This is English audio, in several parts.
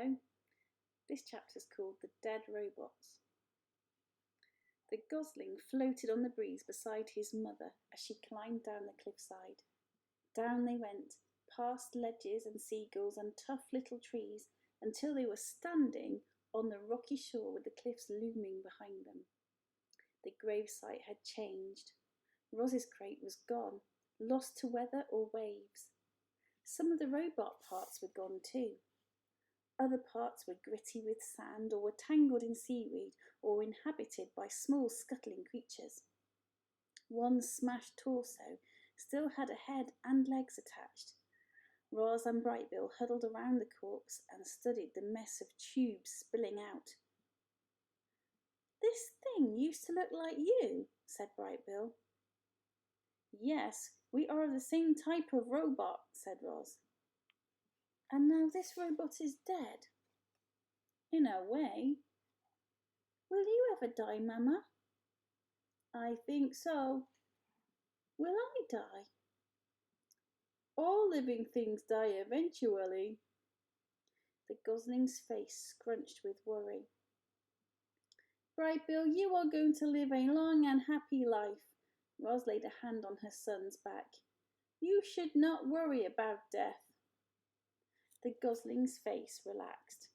Hello. This chapter's called The Dead Robots. The gosling floated on the breeze beside his mother as she climbed down the cliffside. Down they went, past ledges and seagulls and tough little trees, until they were standing on the rocky shore with the cliffs looming behind them. The gravesite had changed. Roz's crate was gone, lost to weather or waves. Some of the robot parts were gone too. Other parts were gritty with sand, or were tangled in seaweed, or inhabited by small scuttling creatures. One smashed torso still had a head and legs attached. Roz and Brightbill huddled around the corpse and studied the mess of tubes spilling out. "This thing used to look like you," said Brightbill. "Yes, we are the same type of robot," said Roz. "And now this robot is dead." "In a way." "Will you ever die, Mama?" "I think so." "Will I die?" "All living things die eventually." The gosling's face scrunched with worry. "Brightbill, you are going to live a long and happy life." Roz laid a hand on her son's back. "You should not worry about death." The gosling's face relaxed,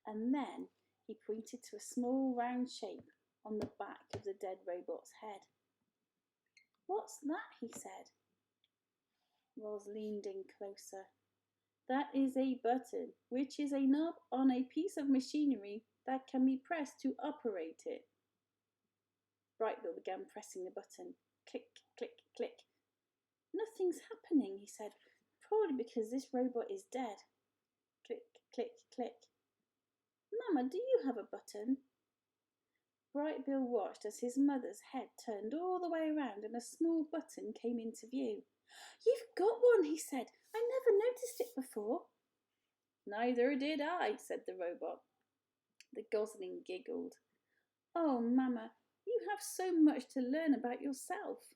and then he pointed to a small round shape on the back of the dead robot's head. "What's that?" he said. Roz leaned in closer. "That is a button, which is a knob on a piece of machinery that can be pressed to operate it." Brightbill began pressing the button. Click, click, click. "Nothing's happening," he said. "Probably because this robot is dead." Click, click, click. "Mama, do you have a button?" Brightbill watched as his mother's head turned all the way around and a small button came into view. "You've got one," he said. "I never noticed it before." "Neither did I," said the robot. The gosling giggled. "Oh, Mama, you have so much to learn about yourself."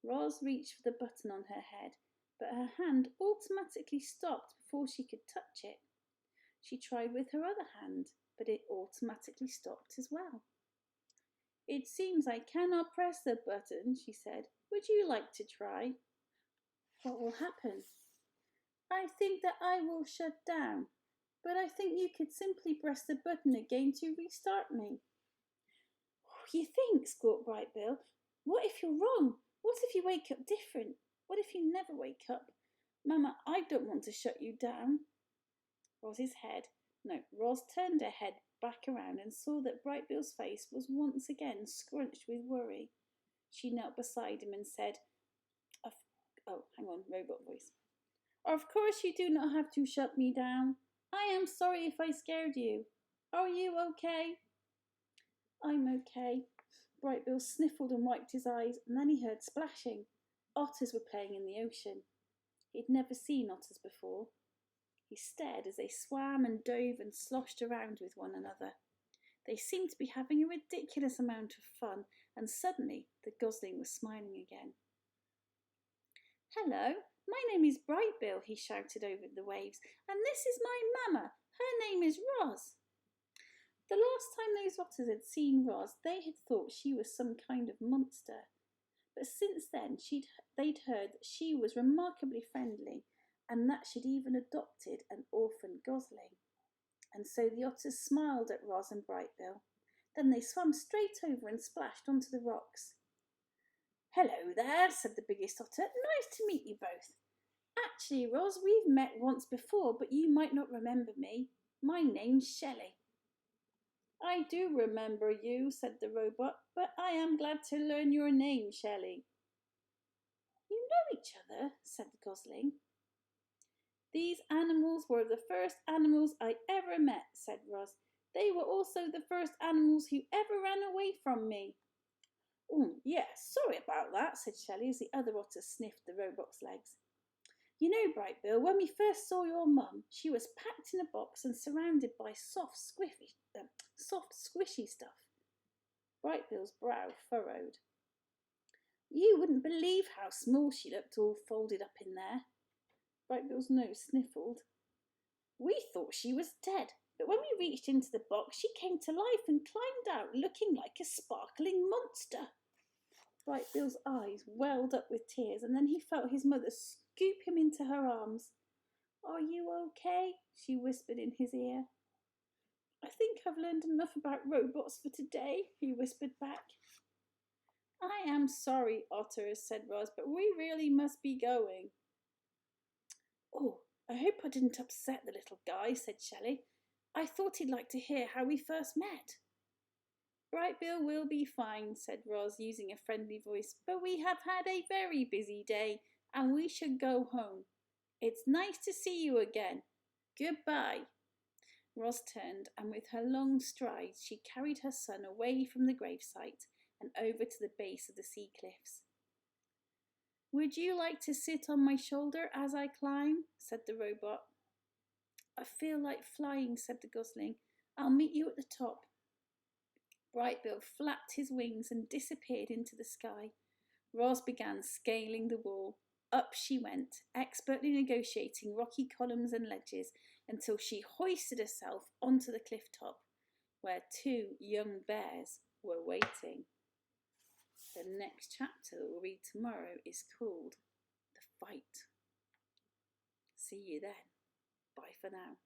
Roz reached for the button on her head, but her hand automatically stopped before she could touch it. She tried with her other hand, but it automatically stopped as well. "It seems I cannot press the button," she said. "Would you like to try?" "What will happen?" "I think that I will shut down, but I think you could simply press the button again to restart me." "You think?" squawked Brightbill. "What if you're wrong? What if you wake up different? What if you never wake up? Mama, I don't want to shut you down." Roz turned her head back around and saw that Brightbill's face was once again scrunched with worry. She knelt beside him and said, robot voice. "Of course you do not have to shut me down. I am sorry if I scared you. Are you okay?" "I'm okay." Brightbill sniffled and wiped his eyes, and then he heard splashing. Otters were playing in the ocean. He'd never seen otters before. He stared as they swam and dove and sloshed around with one another. They seemed to be having a ridiculous amount of fun, and suddenly the gosling was smiling again. "Hello, my name is Brightbill," he shouted over the waves, "and this is my Mama. Her name is Roz." The last time those otters had seen Roz, they had thought she was some kind of monster. But since then, they'd heard that she was remarkably friendly, and that she'd even adopted an orphan gosling. And so the otters smiled at Roz and Brightbill. Then they swam straight over and splashed onto the rocks. "Hello there," said the biggest otter. "Nice to meet you both. Actually, Roz, we've met once before, but you might not remember me. My name's Shelley." "I do remember you," said the robot, "but I am glad to learn your name, Shelley." "You know each other?" said the gosling. "These animals were the first animals I ever met," said Roz. "They were also the first animals who ever ran away from me." "Oh, yes, sorry about that," said Shelley as the other otter sniffed the robot's legs. "You know, Brightbill, when we first saw your mum, she was packed in a box and surrounded by soft, squishy stuff." Brightbill's brow furrowed. "You wouldn't believe how small she looked all folded up in there." Brightbill's nose sniffled. We thought she was dead, but when we reached into the box, she came to life and climbed out looking like a sparkling monster. Brightbill's eyes welled up with tears, and then he felt his mother scoop him into her arms. Are you okay? She whispered in his ear. I think I've learned enough about robots for today, he whispered back. I am sorry, otters, said Roz, but we really must be going. Oh, I hope I didn't upset the little guy, said Shelley. I thought he'd like to hear how we first met. Brightbill will be fine, said Roz, using a friendly voice, but we have had a very busy day, and we should go home. It's nice to see you again. Goodbye. Roz turned, and with her long strides she carried her son away from the gravesite and over to the base of the sea cliffs. Would you like to sit on my shoulder as I climb? Said the robot. I feel like flying, said the gosling. I'll meet you at the top. Brightbill flapped his wings and disappeared into the sky. Roz began scaling the wall. Up she went, expertly negotiating rocky columns and ledges until she hoisted herself onto the cliff top, where two young bears were waiting. The next chapter that we'll read tomorrow is called The Fight. See you then. Bye for now.